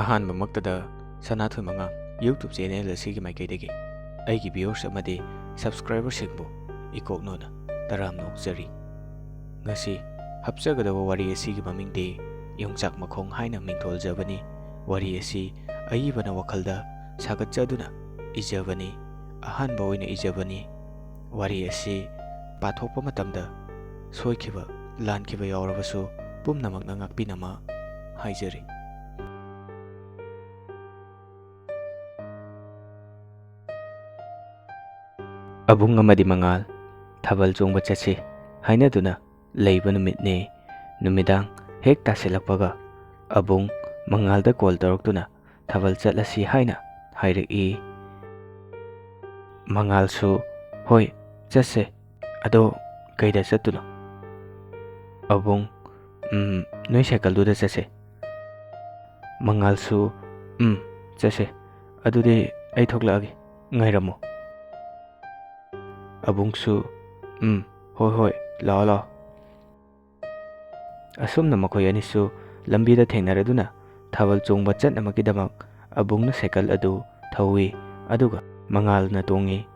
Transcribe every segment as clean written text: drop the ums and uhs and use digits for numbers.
ꯑꯍꯥꯟꯕꯃꯛꯇꯗ ꯁꯅꯥꯊꯣꯏ ꯃꯉꯥꯡ YouTube channel ꯑꯁꯤꯒꯤ ꯃꯥꯏꯀꯩꯗꯒꯤ ꯑꯩꯒꯤ ꯚꯤꯌꯨꯋꯔꯁ ꯑꯃꯗꯤ ꯁꯕꯁꯀ꯭ꯔꯥꯏꯕꯔꯁꯤꯡꯕꯨ ꯏꯀꯣꯛꯅꯣꯅ ꯇꯔꯥꯝꯅ ꯑꯣꯛꯆꯔꯤ꯫ ꯉꯁꯤ ꯍꯥꯞꯆꯒꯗꯕ ꯋꯥꯔꯤ ꯑꯁꯤꯒꯤ ꯃꯃꯤꯡꯗꯤ ꯌꯣꯡꯆꯥꯛ ꯃꯈꯣꯡ ꯍꯥꯏꯅ ꯃꯤꯡꯊꯣꯜꯖꯕꯅꯤ꯫ ꯋꯥꯔꯤ ꯑꯁꯤ ꯑꯏꯕꯅ ꯋꯥꯈꯜꯗ ꯁꯥꯒꯠꯆꯗꯨꯅ ꯏꯖꯕꯅꯤ, ꯑꯍꯥꯟꯕ ꯑꯣꯏꯅ ꯏꯖꯕꯅꯤ꯫ ꯋꯥꯔꯤ ꯑꯁꯤ ꯄꯥꯊꯣꯛꯄ ꯃꯇꯝꯗ ꯁꯣꯏꯈꯤꯕ ꯂꯥꯟꯈꯤꯕ ꯌꯥꯎꯔꯕꯁꯨ ꯄꯨꯝꯅꯃꯛꯅ ꯉꯥꯛꯄꯤꯅꯃꯥ ꯍꯥꯏꯖꯔꯤ꯫ ꯑꯕꯨꯡ ꯑꯃꯗꯤ ꯃꯉꯥꯜ ꯊꯥꯕꯜ ꯆꯣꯡꯕ ꯆꯠꯁꯤ ꯍꯥꯏꯅꯗꯨꯅ ꯂꯩꯕ ꯅꯨꯃꯤꯠꯅꯤ꯫ ꯅꯨꯃꯤꯗꯥꯡ ꯍꯦꯛ ꯇꯥꯁꯤꯜꯂꯛꯄꯒ ꯑꯕꯨꯡ ꯃꯉꯥꯜꯗ ꯀꯣꯜ ꯇꯧꯔꯛꯇꯨꯅ ꯊꯥꯕꯜ ꯆꯠꯂꯁꯤ ꯍꯥꯏꯅ ꯍꯥꯏꯔꯛꯏ꯫ ꯃꯉꯥꯜꯁꯨ ꯍꯣꯏ ꯆꯠꯁꯦ, ꯑꯗꯣ ꯀꯩꯗ ꯆꯠꯇꯨꯅꯣ? ꯑꯕꯨꯡ ꯅꯣꯏ ꯁꯥꯏꯀꯜꯗꯨꯗ ꯆꯠꯁꯦ꯫ ꯃꯉꯥꯜꯁꯨ ꯆꯠꯁꯦ, ꯑꯗꯨꯗꯤ ꯑꯩ ꯊꯣꯛꯂꯛꯑꯒꯦ, ꯉꯥꯏꯔꯝꯃꯣ꯫ ꯑꯕꯨꯡꯁꯨ ꯍꯣꯏ ꯍꯣꯏ ꯂꯥꯛꯑꯣ ꯂꯥꯛꯑꯣ꯫ ꯑꯁꯨꯝꯅ ꯃꯈꯣꯏ ꯑꯅꯤꯁꯨ ꯂꯝꯕꯤꯗ ꯊꯦꯡꯅꯔꯗꯨꯅ ꯊꯥꯕꯜ ꯆꯣꯡꯕ ꯆꯠꯅꯕꯒꯤꯗꯃꯛ ꯑꯕꯨꯡꯅ ꯁꯥꯏꯀꯜ ꯑꯗꯨ ꯊꯧꯏ, ꯑꯗꯨꯒ ꯃꯉꯥꯜꯅ ꯇꯣꯡꯏ꯫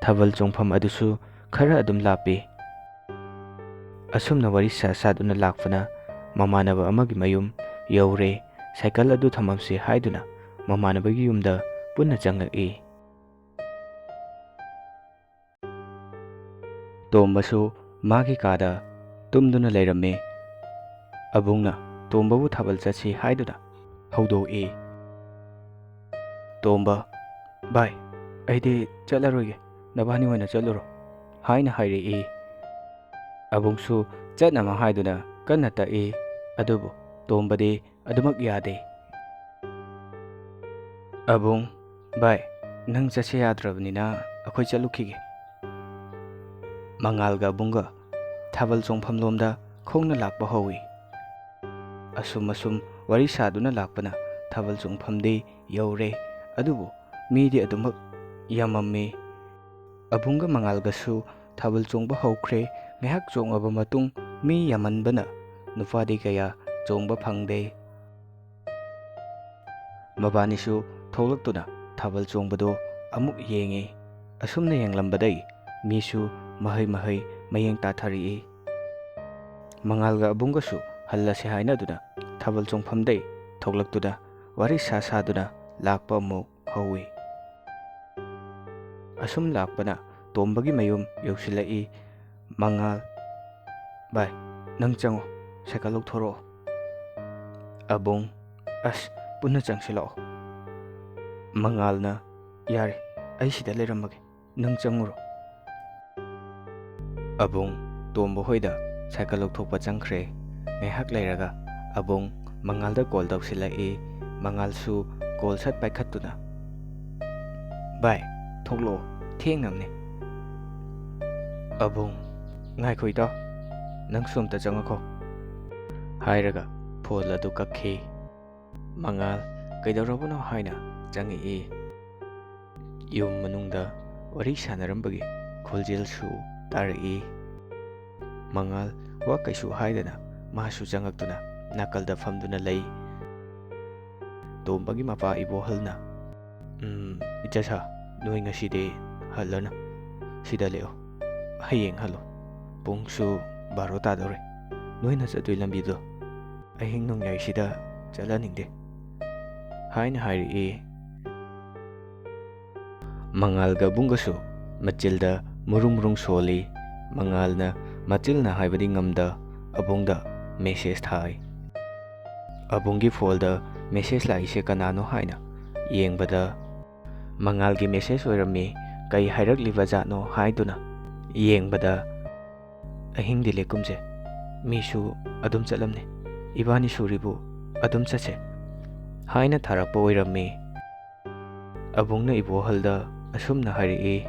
ꯊꯥꯕꯜ ꯆꯣꯡꯐꯝ ꯑꯗꯨꯁꯨ ꯈꯔ ꯑꯗꯨꯝ ꯂꯥꯞꯄꯤ꯫ ꯑꯁꯨꯝꯅ ꯋꯥꯔꯤ ꯁꯥꯗꯨꯅ ꯂꯥꯛꯄꯅ ꯃꯃꯥꯟꯅꯕ ꯑꯃꯒꯤ ꯃꯌꯨꯝ ꯌꯧꯔꯦ꯫ ꯁꯥꯏꯀꯜ ꯑꯗꯨ ꯊꯝꯃꯝꯁꯤ ꯍꯥꯏꯗꯨꯅ ꯃꯃꯥꯟꯅꯕꯒꯤ ꯌꯨꯝꯗ ꯄꯨꯟꯅ ꯆꯪꯂꯛꯏ꯫ ꯇꯣꯝꯕꯁꯨ ꯃꯥꯒꯤ ꯀꯥꯗ ꯇꯨꯝꯗꯨꯅ ꯂꯩꯔꯝꯃꯤ꯫ ꯑꯕꯨꯡꯅ ꯇꯣꯝꯕꯕꯨ ꯊꯥꯕꯜ ꯆꯠꯁꯤ ꯍꯥꯏꯗꯨꯅ ꯍꯧꯗꯣꯛꯏ꯫ ꯇꯣꯝꯕ, ꯚꯥꯏ ꯑꯩꯗꯤ ꯆꯠꯂꯔꯣꯏꯒꯦ, ꯅꯕꯥꯅꯤ ꯑꯣꯏꯅ ꯆꯠꯂꯨꯔꯣ ꯍꯥꯏꯅ ꯍꯥꯏꯔꯛꯏ꯫ ꯑꯕꯨꯡꯁꯨ ꯆꯠꯅꯕ ꯍꯥꯏꯗꯨꯅ ꯀꯟꯅ ꯇꯛꯏ, ꯑꯗꯨꯕꯨ ꯇꯣꯝꯕꯗꯤ ꯑꯗꯨꯃꯛ ꯌꯥꯗꯦ꯫ ꯑꯕꯨꯡ, ꯚꯥꯏ ꯅꯪ ꯆꯠꯁꯦ ꯌꯥꯗ꯭ꯔꯕꯅꯤꯅ ꯑꯩꯈꯣꯏ ꯆꯠꯂꯨꯈꯤꯒꯦ꯫ ꯃꯉꯥꯜꯒ ꯑꯕꯨꯡꯒ ꯊꯥꯕꯜ ꯆꯣꯡꯐꯝꯂꯣꯝꯗ ꯈꯣꯡꯅ ꯂꯥꯛꯄ ꯍꯧꯏ꯫ ꯑꯁꯨꯝ ꯋꯥꯔꯤ ꯁꯥꯗꯨꯅ ꯂꯥꯛꯄꯅ ꯊꯥꯕꯜ ꯆꯣꯡꯐꯝꯗꯤ ꯌꯧꯔꯦ, ꯑꯗꯨꯕꯨ ꯃꯤꯗꯤ ꯑꯗꯨꯃꯛ ꯌꯥꯝꯃꯝꯃꯤ꯫ ꯑꯕꯨꯡꯒ ꯃꯉꯥꯜꯒꯁꯨ ꯊꯥꯕꯜ ꯆꯣꯡꯕ ꯍꯧꯈ꯭ꯔꯦ꯫ ꯉꯥꯏꯍꯥꯛ ꯆꯣꯡꯉꯕ ꯃꯇꯨꯡ ꯃꯤ ꯌꯥꯝꯃꯟꯕꯅ ꯅꯨꯄꯥꯗꯤ ꯀꯌꯥ ꯆꯣꯡꯕ ꯐꯪꯗꯦ꯫ ꯃꯕꯥꯅꯤꯁꯨ ꯊꯣꯛꯂꯛꯇꯨꯅ ꯊꯥꯕꯜ ꯆꯣꯡꯕꯗꯣ ꯑꯃꯨꯛ ꯌꯦꯡꯉꯤ꯫ ꯑꯁꯨꯝꯅ ꯌꯦꯡꯂꯝꯕꯗꯩ ꯃꯤꯁꯨ ꯃꯍꯩ ꯃꯌꯦꯡ ꯇꯥꯊꯔꯛꯏ꯫ ꯃꯉꯥꯜꯒ ꯑꯕꯨꯡꯒꯁꯨ ꯍꯜꯂꯁꯦ ꯍꯥꯏꯅꯗꯨꯅ ꯊꯥꯕꯜ ꯆꯣꯡꯐꯝꯗꯩ ꯊꯣꯛꯂꯛꯇꯨꯅ ꯋꯥꯔꯤ ꯁꯥꯗꯨꯅ ꯂꯥꯛꯄ ꯑꯃꯨꯛ ꯍꯧꯏ꯫ ꯑꯁꯨꯝ ꯂꯥꯛꯄꯅ ꯇꯣꯝꯕꯒꯤ ꯃꯌꯨꯝ ꯌꯧꯁꯤꯜꯂꯛꯏ꯫ ꯃꯉꯥꯜ, ꯚꯥꯏ ꯅꯪ ꯆꯪꯉꯣ, ꯁꯥꯏꯀꯜ ꯂꯧꯊꯣꯔꯛꯑꯣ꯫ ꯑꯕꯨꯡ, ꯑꯁ ꯄꯨꯟꯅ ꯆꯪꯁꯤꯜꯂꯛꯑꯣ꯫ ꯃꯉꯥꯜꯅ, ꯌꯥꯔꯦ ꯑꯩ ꯁꯤꯗ ꯂꯩꯔꯝꯃꯒꯦ, ꯅꯪ ꯆꯪꯉꯨꯔꯣ꯫ ꯑꯕꯨꯡ ꯇꯣꯝꯕ ꯍꯣꯏꯗ ꯁꯥꯏꯀꯜ ꯂꯧꯊꯣꯛꯄ ꯆꯪꯈ꯭ꯔꯦ꯫ ꯉꯥꯏꯍꯥꯛ ꯂꯩꯔꯒ ꯑꯕꯨꯡ ꯃꯉꯥꯜꯗ ꯀꯣꯜ ꯇꯧꯁꯤꯜꯂꯛꯏ꯫ ꯃꯉꯥꯜꯁꯨ ꯀꯣꯜ ꯁꯠ ꯄꯥꯏꯈꯠꯇꯨꯅ, ꯚꯥꯏ ꯊꯣꯛꯂꯛꯑꯣ ꯊꯦꯡꯅꯕꯅꯦ꯫ ꯑꯕꯨꯡ, ꯉꯥꯏꯈꯣ ꯏꯇꯥꯎ, ꯅꯪꯁꯨ ꯑꯝꯇ ꯆꯪꯉꯛꯈꯣ ꯍꯥꯏꯔꯒ ꯐꯣꯟ ꯑꯗꯨ ꯀꯛꯈꯤ꯫ ꯃꯉꯥꯜ ꯀꯩꯗꯧꯔꯕꯅꯣ ꯍꯥꯏꯅ ꯆꯪꯉꯛꯏ꯫ ꯌꯨꯝ ꯃꯅꯨꯡꯗ ꯋꯥꯔꯤ ꯁꯥꯟꯅꯔꯝꯕꯒꯤ ꯈꯣꯟꯖꯦꯜꯁꯨ ꯇꯥꯔꯛꯏ꯫ ꯃꯉꯥꯜ ꯋꯥ ꯀꯩꯁꯨ ꯍꯥꯏꯗꯅ ꯃꯥꯁꯨ ꯆꯪꯉꯛꯇꯨꯅ ꯅꯥꯀꯜꯗ ꯐꯝꯗꯨꯅ ꯂꯩ꯫ ꯇꯣꯝꯕꯒꯤ ꯃꯄꯥ ꯏꯕꯣꯍꯜꯅ, ꯏꯆꯥꯁꯥ ꯅꯣꯏ ꯉꯁꯤꯗꯤ ꯍꯜꯂꯅꯨ, ꯁꯤꯗ ꯂꯦꯛꯑꯣ, ꯍꯌꯦꯡ ꯍꯜꯂꯣ, ꯄꯨꯡꯁꯨ 12 ꯇꯥꯗꯧꯔꯦ, ꯅꯣꯏꯅ ꯆꯠꯇꯣꯏ ꯂꯝꯕꯤꯗꯣ ꯑꯍꯤꯡ ꯅꯣꯡꯌꯥꯏꯁꯤꯗ ꯆꯠꯍꯟꯅꯤꯡꯗꯦ ꯍꯥꯏꯅ ꯍꯥꯏꯔꯛꯏ꯫ ꯃꯉꯥꯜꯒ ꯑꯕꯨꯡꯒꯁꯨ ꯃꯆꯤꯜꯗ ꯃꯨꯔꯨꯡ ꯁꯣꯜꯂꯤ꯫ ꯃꯉꯥꯜꯅ ꯃꯆꯤꯜꯅ ꯍꯥꯏꯕꯗꯤ ꯉꯝꯗ ꯑꯕꯨꯡꯗ ꯃꯦꯁꯦꯖ ꯊꯥꯏ꯫ ꯑꯕꯨꯡꯒꯤ ꯐꯣꯜꯗ ꯃꯦꯁꯦꯖ ꯂꯥꯛꯏꯁꯦ ꯀꯅꯥꯅꯣ ꯍꯥꯏꯅ ꯌꯦꯡꯕꯗ ꯃꯉꯥꯜꯒꯤ ꯃꯦꯁꯦꯖ ꯑꯣꯏꯔꯝꯃꯤ꯫ ꯀꯩ ꯍꯥꯏꯔꯛꯂꯤꯕꯖꯥꯠꯅꯣ ꯍꯥꯏꯗꯨꯅ ꯌꯦꯡꯕꯗ, ꯑꯍꯤꯡꯗꯤ ꯂꯦꯛꯀꯨꯝꯁꯦ, ꯃꯤꯁꯨ ꯑꯗꯨꯝ ꯆꯠꯂꯝꯅꯦ, ꯏꯕꯥꯅꯤ ꯁꯨꯔꯤꯕꯨ ꯑꯗꯨꯝ ꯆꯠꯁꯦ ꯍꯥꯏꯅ ꯊꯥꯔꯛꯄ ꯑꯣꯏꯔꯝꯃꯤ꯫ ꯑꯕꯨꯡꯅ ꯏꯕꯣꯍꯜꯗ ꯑꯁꯨꯝꯅ ꯍꯥꯏꯔꯛꯏ,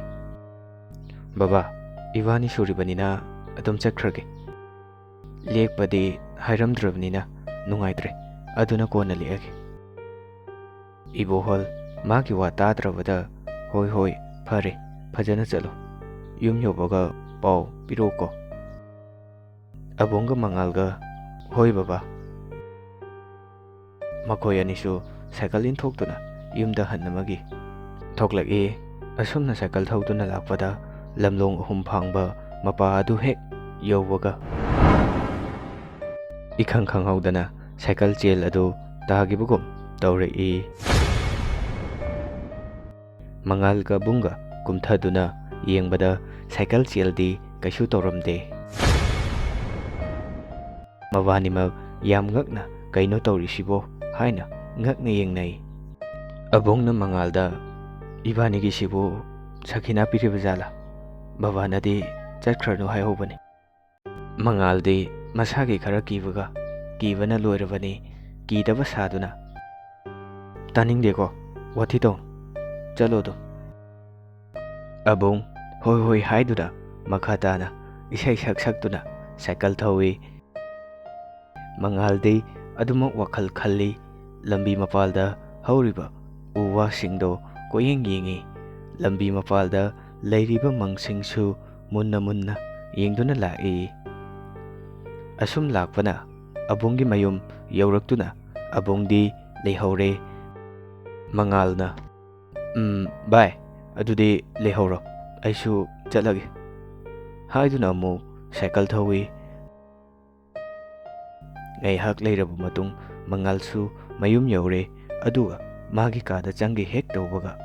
ꯕꯕꯥ ꯏꯕꯥꯅꯤ ꯁꯨꯔꯤꯕꯅꯤꯅ ꯑꯗꯨꯝ ꯆꯠꯈ꯭ꯔꯒꯦ, ꯂꯦꯛꯄꯗꯤ ꯍꯥꯏꯔꯝꯗ꯭ꯔꯕꯅꯤꯅ ꯅꯨꯡꯉꯥꯏꯇ꯭ꯔꯦ, ꯑꯗꯨꯅ ꯀꯣꯟꯅ ꯂꯦꯛꯑꯒꯦ꯫ ꯏꯕꯣꯍꯜ ꯃꯥꯒꯤ ꯋꯥ ꯇꯥꯗ꯭ꯔꯕꯗ, ꯍꯣꯏ ꯍꯣꯏ ꯐꯔꯦ, ꯐꯖꯅ ꯆꯠꯂꯣ, ꯌꯨꯝ ꯌꯧꯕꯒ ꯄꯥꯎ ꯄꯤꯔꯛꯎꯀꯣ꯫ ꯑꯕꯨꯡꯒ ꯃꯉꯥꯜꯒ, ꯍꯣꯏ ꯕꯕꯥ ꯃꯈꯣꯏ ꯑꯅꯤꯁꯨ ꯁꯥꯏꯀꯜ ꯏꯟꯊꯣꯛꯇꯨꯅ ꯌꯨꯝꯗ ꯍꯟꯅꯕꯒꯤ ꯊꯣꯛꯂꯛꯏ꯫ ꯑꯁꯨꯝꯅ ꯁꯥꯏꯀꯜ ꯊꯧꯗꯨꯅ ꯂꯥꯛꯄꯗ ꯂꯝꯂꯣꯡ 3 ꯐꯥꯡꯕ ꯃꯄꯥ ꯑꯗꯨ ꯍꯦꯛ ꯌꯧꯕꯒ ꯏꯈꯪ ꯈꯪꯍꯧꯗꯅ ꯁꯥꯏꯀꯜ ꯆꯦꯜ ꯑꯗꯨ ꯇꯥꯈꯤꯕꯒꯨꯝ ꯇꯧꯔꯛꯏ꯫ ꯃꯉꯥꯜꯒ ꯕꯨꯡꯒ ꯀꯨꯝꯊꯗꯨꯅ ꯌꯦꯡꯕꯗ ꯁꯥꯏꯀꯜ ꯆꯦꯜꯗꯤ ꯀꯩꯁꯨ ꯇꯧꯔꯝꯗꯦ꯫ ꯃꯕꯥꯅꯤꯃꯛ ꯌꯥꯝ ꯉꯛꯅ ꯀꯩꯅꯣ ꯇꯧꯔꯤꯁꯤꯕꯣ ꯍꯥꯏꯅ ꯉꯛꯅ ꯌꯦꯡꯅꯩ꯫ ꯑꯕꯨꯡꯅ ꯃꯉꯥꯜꯗ ꯏꯕꯥꯅꯤꯒꯤꯁꯤꯕꯨ ꯁꯈꯤꯅꯥ ꯄꯤꯔꯤꯕ ꯖꯥꯠꯂꯥ? ꯕꯕꯥꯅꯗꯤ ꯆꯠꯈ꯭ꯔꯅꯨ ꯍꯥꯏꯍꯧꯕꯅꯤ꯫ ꯃꯉꯥꯜꯗꯤ ꯃꯁꯥꯒꯤ ꯈꯔ ꯀꯤꯕꯅ ꯂꯣꯏꯔꯕꯅꯤ꯫ ꯀꯤꯗꯕ ꯁꯥꯗꯨꯅ ꯇꯥꯅꯤꯡꯗꯦꯀꯣ ꯋꯥꯊꯤ ꯇꯧ ꯆꯠꯂꯣ ꯑꯗꯨꯝ꯫ ꯑꯕꯨꯡ ꯍꯣꯏ ꯍꯣꯏ ꯍꯥꯏꯗꯨꯅ ꯃꯈꯥ ꯇꯥꯅ ꯏꯁꯩ ꯁꯛꯇꯨꯅ ꯁꯥꯏꯀꯜ ꯊꯧꯏ꯫ ꯃꯉꯥꯜꯗꯤ ꯑꯗꯨꯃꯛ ꯋꯥꯈꯜ ꯈꯜꯂꯤ꯫ ꯂꯝꯕꯤ ꯃꯄꯥꯜꯗ ꯍꯧꯔꯤꯕ ꯎ ꯋꯥꯁꯤꯡꯗꯣ ꯀꯣꯏꯌꯦꯡ ꯌꯦꯡꯉꯤ꯫ ꯂꯝꯕꯤ ꯃꯄꯥꯜꯗ ꯂꯩꯔꯤꯕ ꯃꯪꯁꯤꯡꯁꯨ ꯃꯨꯟꯅ ꯌꯦꯡꯗꯨꯅ ꯂꯥꯛꯏ꯫ ꯑꯁꯨꯝ ꯂꯥꯛꯄꯅ ꯑꯕꯨꯡꯒꯤ ꯃꯌꯨꯝ ꯌꯧꯔꯛꯇꯨꯅ ꯑꯕꯨꯡꯗꯤ ꯂꯩꯍꯧꯔꯦ꯫ ꯃꯉꯥꯜꯅ ꯚꯥꯏ ꯑꯗꯨꯗꯤ ꯂꯩꯍꯧꯔꯣ ꯑꯩꯁꯨ ꯆꯠꯂꯒꯦ ꯍꯥꯏꯗꯨꯅ ꯑꯃꯨꯛ ꯁꯥꯏꯀꯜ ꯊꯧꯏ꯫ ꯉꯥꯏꯍꯥꯛ ꯂꯩꯔꯕ ꯃꯇꯨꯡ ꯃꯉꯥꯜꯁꯨ ꯃꯌꯨꯝ ꯌꯧꯔꯦ꯫ ꯑꯗꯨꯒ ꯃꯥꯒꯤ ꯀꯥꯗ ꯆꯪꯒꯦ ꯍꯦꯛ ꯇꯧꯕꯒ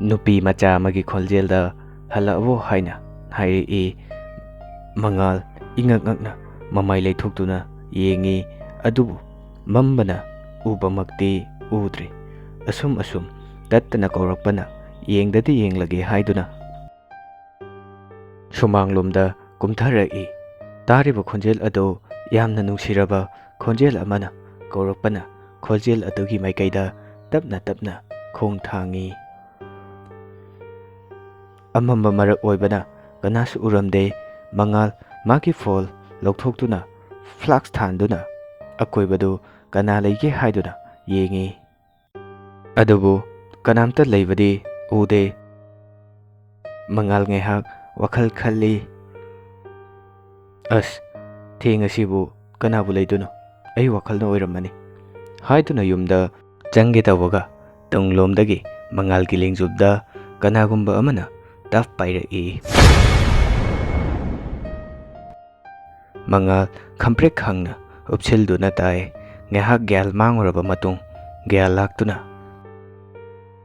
ꯅꯨꯄꯤ ꯃꯆꯥ ꯑꯃꯒꯤ ꯈꯣꯟꯖꯦꯜꯗ ꯍꯜꯂꯛꯑꯕꯣ ꯍꯥꯏꯅ ꯍꯥꯏꯔꯛꯏ꯫ ꯃꯉꯥꯜ ꯏꯉꯛ ꯉꯛꯅ ꯃꯃꯥꯏ ꯂꯩꯊꯣꯛꯇꯨꯅ ꯌꯦꯡꯉꯤ꯫ ꯑꯗꯨꯕꯨ ꯃꯝꯕꯅ ꯎꯕꯃꯛꯇꯤ ꯎꯗ꯭ꯔꯦ꯫ ꯑꯁꯨꯝ ꯇꯠꯇꯅ ꯀꯧꯔꯛꯄꯅ ꯌꯦꯡꯗꯗꯤ ꯌꯦꯡꯂꯒꯦ ꯍꯥꯏꯗꯨꯅ ꯁꯨꯃꯥꯡꯂꯣꯝꯗ ꯀꯨꯝꯊꯔꯛꯏ꯫ ꯇꯥꯔꯤꯕ ꯈꯣꯟꯖꯦꯜ ꯑꯗꯨ ꯌꯥꯝꯅ ꯅꯨꯡꯁꯤꯔꯕ ꯈꯣꯟꯖꯦꯜ ꯑꯃꯅ ꯀꯧꯔꯛꯄꯅ ꯈꯣꯟꯖꯦꯜ ꯑꯗꯨꯒꯤ ꯃꯥꯏꯀꯩꯗ ꯇꯞꯅ ꯈꯣꯡ ꯊꯥꯡꯏ꯫ ꯑꯃꯝꯕ ꯃꯔꯛ ꯑꯣꯏꯕꯅ ꯀꯅꯥꯁꯨ ꯎꯔꯝꯗꯦ꯫ ꯃꯉꯥꯜ ꯃꯥꯒꯤ ꯐꯣꯟ ꯂꯧꯊꯣꯛꯇꯨꯅ ꯐ꯭ꯂꯥꯁ ꯊꯥꯟꯗꯨꯅ ꯑꯀꯣꯏꯕꯗꯨ ꯀꯅꯥ ꯂꯩꯒꯦ ꯍꯥꯏꯗꯨꯅ ꯌꯦꯡꯉꯤ꯫ ꯑꯗꯨꯕꯨ ꯀꯅꯥꯝꯇ ꯂꯩꯕꯗꯤ ꯎꯗꯦ꯫ ꯃꯉꯥꯜ ꯉꯥꯏꯍꯥꯛ ꯋꯥꯈꯜ ꯈꯜꯂꯤ꯫ ꯑꯁ ꯊꯦꯡꯉꯁꯤꯕꯨ ꯀꯅꯥꯕꯨ ꯂꯩꯗꯣꯏꯅꯣ? ꯑꯩ ꯋꯥꯈꯜꯅ ꯑꯣꯏꯔꯝꯃꯅꯤ ꯍꯥꯏꯗꯨꯅ ꯌꯨꯝꯗ ꯆꯪꯒꯦ ꯇꯧꯕꯒ ꯇꯨꯡꯂꯣꯝꯗꯒꯤ ꯃꯉꯥꯜꯒꯤ ꯂꯦꯡꯖꯨꯝꯗ ꯀꯅꯥꯒꯨꯝꯕ ꯑꯃꯅ ꯇꯞ ꯄꯥꯏꯔꯛꯏ꯫ ꯃꯉꯥꯜ ꯈꯪꯄ꯭ꯔꯦꯛ ꯈꯪꯅ ꯎꯞꯁꯤꯜꯗꯨꯅ ꯇꯥꯏ꯫ ꯉꯥꯏꯍꯥꯛ ꯒ꯭ꯌꯥꯟ ꯃꯥꯡꯉꯨꯔꯕ ꯃꯇꯨꯡ ꯒ꯭ꯌꯥꯟ ꯂꯥꯛꯇꯨꯅ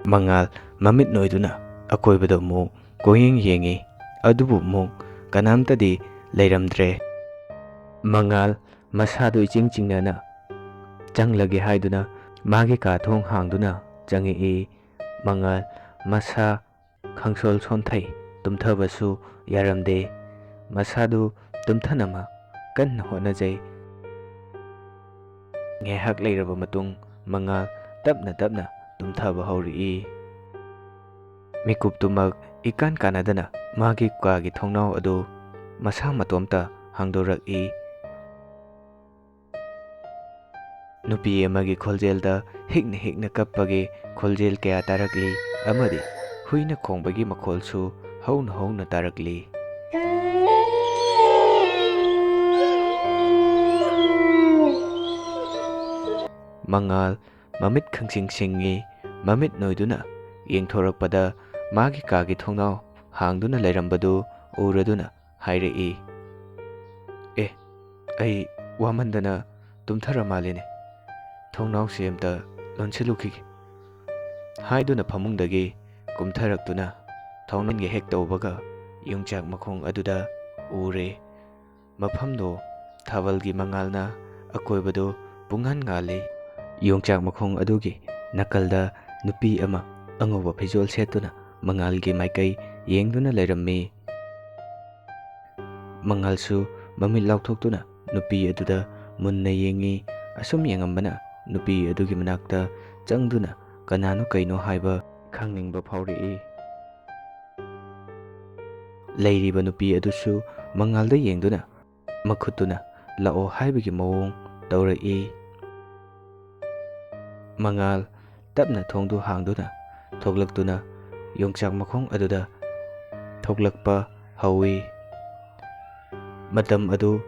ꯃꯉꯥꯜ ꯃꯃꯤꯠ ꯅꯣꯏꯗꯨꯅ ꯑꯀꯣꯏꯕꯗ ꯑꯃꯨꯛ ꯀꯣꯏꯌꯦꯡ ꯌꯦꯡꯉꯤ꯫ ꯑꯗꯨꯕꯨ ꯑꯃꯨꯛ ꯀꯅꯥꯝꯇꯗꯤ ꯂꯩꯔꯝꯗ꯭ꯔꯦ꯫ ꯃꯉꯥꯜ ꯃꯁꯥꯗꯨ ꯏꯆꯤꯡ ꯆꯤꯡꯅꯅ ꯆꯪꯂꯒꯦ ꯍꯥꯏꯗꯨꯅ ꯃꯥꯒꯤ ꯀꯥ ꯊꯣꯡ ꯍꯥꯡꯗꯨꯅ ꯆꯪꯉꯛꯏ꯫ ꯃꯉꯥꯜ ꯃꯁꯥ ꯈꯪꯁꯣꯜ ꯁꯣꯟꯊꯩ ꯇꯨꯝꯊꯕꯁꯨ ꯌꯥꯔꯝꯗꯦ꯫ ꯃꯁꯥꯗꯨ ꯇꯨꯝꯊꯅꯕ ꯀꯟꯅ ꯍꯣꯠꯅꯖꯩ꯫ ꯉꯥꯏꯍꯥꯛ ꯂꯩꯔꯕ ꯃꯇꯨꯡ ꯃꯉꯥꯜ ꯇꯞꯅ ꯇꯨꯝꯊꯕ ꯍꯧꯔꯛꯏ꯫ ꯃꯤꯀꯨꯞꯇꯨꯃꯛ ꯏꯀꯥꯟ ꯀꯥꯟꯅꯗꯅ ꯃꯥꯒꯤ ꯀꯥꯒꯤ ꯊꯣꯡꯅꯥꯎ ꯑꯗꯨ ꯃꯁꯥ ꯃꯇꯣꯝꯇ ꯍꯥꯡꯗꯣꯔꯛꯏ꯫ ꯅꯨꯄꯤ ꯑꯃꯒꯤ ꯈꯣꯟꯖꯦꯜꯗ ꯍꯤꯛꯅ ꯀꯞꯄꯒꯤ ꯈꯣꯟꯖꯦꯜ ꯀꯌꯥ ꯇꯥꯔꯛꯂꯤ꯫ ꯑꯃꯗꯤ ꯍꯨꯏꯅ ꯈꯣꯡꯕꯒꯤ ꯃꯈꯣꯜꯁꯨ ꯍꯧꯅ ꯇꯥꯔꯛꯂꯤ꯫ ꯃꯉꯥꯜ ꯃꯃꯤꯠ ꯈꯪꯁꯤꯡ ꯁꯤꯡꯉꯤ꯫ ꯃꯃꯤꯠ ꯅꯣꯏꯗꯨꯅ ꯌꯦꯡꯊꯣꯔꯛꯄꯗ ꯃꯥꯒꯤ ꯀꯥꯒꯤ ꯊꯣꯡꯅꯥꯎ ꯍꯥꯡꯗꯨꯅ ꯂꯩꯔꯝꯕꯗꯨ ꯎꯔꯗꯨꯅ ꯍꯥꯏꯔꯛꯏ꯫ ꯑꯩ ꯋꯥꯃꯟꯗꯅ ꯇꯨꯝꯊꯔ ꯃꯥꯜꯂꯦꯅꯦ ꯊꯣꯡꯅꯥꯎꯁꯦ ꯑꯝꯇ ꯂꯣꯟꯁꯤꯜꯂꯨꯈꯤꯒꯦ ꯍꯥꯏꯗꯨꯅ ꯐꯃꯨꯡꯗꯒꯤ ꯀꯨꯝꯊꯔꯛꯇꯨꯅ ꯊꯣꯡꯅꯥꯎꯒꯤ ꯍꯦꯛ ꯇꯧꯕꯒ ꯌꯣꯡꯆꯥꯛ ꯃꯈꯣꯡ ꯑꯗꯨꯗ ꯎꯔꯦ꯫ ꯃꯐꯝꯗꯣ ꯊꯥꯕꯜꯒꯤ ꯃꯉꯥꯜꯅ ꯑꯀꯣꯏꯕꯗꯨ ꯄꯨꯡꯉꯥꯟ ꯉꯥꯜꯂꯤ꯫ ꯌꯣꯡꯆꯥꯛ ꯃꯈꯣꯡ ꯑꯗꯨꯒꯤ ꯅꯥꯀꯜꯗ ꯅꯨꯄꯤ ꯑꯃ ꯑꯉꯧꯕ ꯐꯤꯖꯣꯜ ꯁꯦꯠꯇꯨꯅ ꯃꯉꯥꯜꯒꯤ ꯃꯥꯏꯀꯩ ꯌꯦꯡꯗꯨꯅ ꯂꯩꯔꯝꯃꯤ꯫ ꯃꯉꯥꯜꯁꯨ ꯃꯃꯤꯠ ꯂꯥꯎꯊꯣꯛꯇꯨꯅ ꯅꯨꯄꯤ ꯑꯗꯨꯗ ꯃꯨꯟꯅ ꯌꯦꯡꯉꯤ꯫ ꯑꯁꯨꯝ ꯌꯦꯡꯉꯝꯕꯅ ꯅꯨꯄꯤ ꯑꯗꯨꯒꯤ ꯃꯅꯥꯛꯇ ꯆꯪꯗꯨꯅ ꯀꯅꯥꯅꯣ ꯀꯩꯅꯣ ꯍꯥꯏꯕ ꯈꯪꯅꯤꯡꯕ ꯐꯥꯎꯔꯛꯏ꯫ ꯂꯩꯔꯤꯕ ꯅꯨꯄꯤ ꯑꯗꯨꯁꯨ ꯃꯉꯥꯜꯗ ꯌꯦꯡꯗꯨꯅ ꯃꯈꯨꯠꯇꯨꯅ ꯂꯥꯛꯑꯣ ꯍꯥꯏꯕꯒꯤ ꯃꯑꯣꯡ ꯇꯧꯔꯛꯏ꯫ ꯃꯉꯥꯜ ꯇꯞꯅ ꯊꯣꯡꯗꯨ ꯍꯥꯡꯗꯨꯅ ꯊꯣꯛꯂꯛꯇꯨꯅ ꯌꯣꯡꯆꯥꯛ ꯃꯈꯣꯡ ꯑꯗꯨꯗ ꯊꯣꯛꯂꯛꯄ ꯍꯧꯏ꯫ ꯃꯇꯝ ꯑꯗꯨ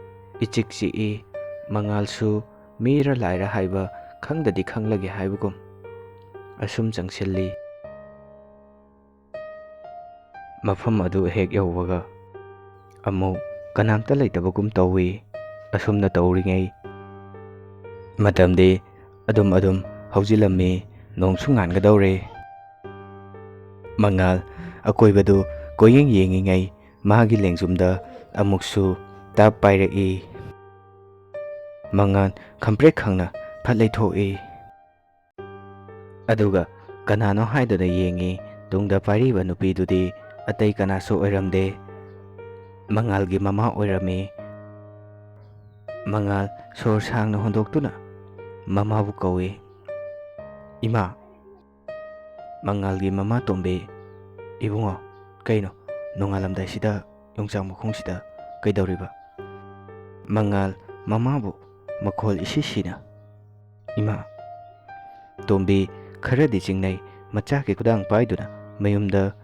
ꯏꯆꯤꯛ ꯆꯤꯛꯏ꯫ ꯃꯉꯥꯜꯁꯨ ꯃꯤꯔ ꯂꯥꯏꯔ ꯍꯥꯏꯕ ꯈꯪꯗꯗꯤ ꯈꯪꯂꯒꯦ ꯍꯥꯏꯕꯒꯨꯝ ꯑꯁꯨꯝ ꯆꯪꯁꯤꯜꯂꯤ꯫ ꯃꯐꯝ ꯑꯗꯨ ꯍꯦꯛ ꯌꯧꯕꯒ ꯑꯃꯨꯛ ꯀꯅꯥꯝꯇ ꯂꯩꯇꯕꯒꯨꯝ ꯇꯧꯏ꯫ ꯑꯁꯨꯝꯅ ꯇꯧꯔꯤꯉꯩ ꯃꯇꯝꯗꯤ ꯑꯗꯨꯝ ꯍꯧꯖꯤꯜꯂꯝꯃꯤ꯫ ꯅꯣꯡꯁꯨ ꯉꯥꯟꯒꯗꯧꯔꯦ꯫ ꯃꯉꯥꯜ ꯑꯀꯣꯏꯕꯗꯨ ꯀꯣꯏꯌꯦꯡ ꯌꯦꯡꯉꯤꯉꯩ ꯃꯥꯒꯤ ꯂꯦꯡꯖꯨꯝꯗ ꯑꯃꯨꯛꯁꯨ ꯇꯞ ꯄꯥꯏꯔꯛꯏ꯫ ꯃꯉꯥꯜ ꯈꯪꯄ꯭ꯔꯦꯛ ꯈꯪꯅ ꯐꯠ ꯂꯩꯊꯣꯛꯏ꯫ ꯑꯗꯨꯒ ꯀꯅꯥꯅꯣ ꯍꯥꯏꯗꯨꯅ ꯌꯦꯡꯉꯤ꯫ ꯇꯨꯡꯗ ꯄꯥꯏꯔꯤꯕ ꯅꯨꯄꯤꯗꯨꯗꯤ ꯑꯇꯩ ꯀꯅꯥꯁꯨ ꯑꯣꯏꯔꯝꯗꯦ, ꯃꯉꯥꯜꯒꯤ ꯃꯃꯥ ꯑꯣꯏꯔꯝꯃꯤ꯫ ꯃꯉꯥꯜ ꯁꯣꯔ ꯁꯥꯡꯅ ꯍꯣꯟꯗꯣꯛꯇꯨꯅ ꯃꯃꯥꯕꯨ ꯀꯧꯏ꯫ "ꯏꯃꯥ"꯫ ꯃꯉꯥꯜꯒꯤ ꯃꯃꯥ ꯇꯣꯝꯕꯤ: "ꯏꯕꯨꯡꯉꯣ, ꯀꯩꯅꯣ ꯅꯣꯡꯉꯥꯜꯂꯝꯗꯥꯏꯁꯤꯗ ꯌꯣꯡꯆꯥꯛ ꯃꯈꯣꯡꯁꯤꯗ ꯀꯩꯗꯧꯔꯤꯕ?" ꯃꯉꯥꯜ ꯃꯃꯥꯕꯨ ꯃꯈꯣꯜ ꯏꯁꯤ ꯁꯤꯅ "ꯏꯃꯥ"꯫ ꯇꯣꯝꯕꯤ ꯈꯔꯗꯤ ꯆꯤꯡꯅꯩ꯫ ꯃꯆꯥꯒꯤ ꯈꯨꯗꯥꯡ ꯄꯥꯏꯗꯨꯅ ꯃꯌꯨꯝꯗ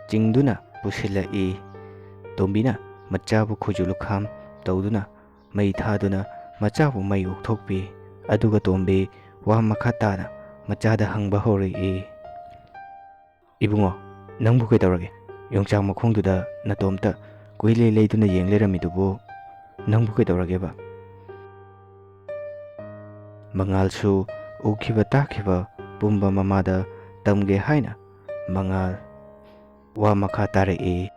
ꯆꯤꯡꯗꯨꯅ ꯄꯨꯁꯤꯜꯂꯛꯏ꯫ ꯇꯣꯝꯕꯤꯅ ꯃꯆꯥꯕꯨ ꯈꯨꯖꯨ ꯂꯨꯈꯥꯝ ꯇꯧꯗꯨꯅ ꯃꯩ ꯊꯥꯗꯨꯅ ꯃꯆꯥꯕꯨ ꯃꯩ ꯑꯣꯛꯊꯣꯛꯄꯤ꯫ ꯑꯗꯨꯒ ꯇꯣꯝꯕꯤ ꯋꯥ ꯃꯈꯥ ꯇꯥꯅ ꯃꯆꯥꯗ ꯍꯪꯕ ꯍꯧꯔꯛꯏ꯫ "ꯏꯕꯨꯡꯉꯣ, ꯅꯪꯕꯨ ꯀꯩꯗꯧꯔꯒꯦ? ꯌꯣꯡꯆꯥꯛ ꯃꯈꯣꯡꯗꯨꯗ ꯅꯇꯣꯝꯇ ꯀꯣꯏꯂꯩ ꯂꯩꯗꯨꯅ ꯌꯦꯡ ꯂꯩꯔꯝꯃꯤꯗꯨꯕꯨ ꯅꯪꯕꯨ ꯀꯩꯗꯧꯔꯒꯦꯕ?" ꯃꯉꯥꯜꯁꯨ ꯎꯈꯤꯕ ꯇꯥꯈꯤꯕ ꯄꯨꯝꯕ ꯃꯃꯥꯗ ꯇꯝꯒꯦ ꯍꯥꯏꯅ ꯃꯉꯥꯜ ꯋꯥ ꯃꯈꯥ ꯇꯥꯔꯛꯏ꯫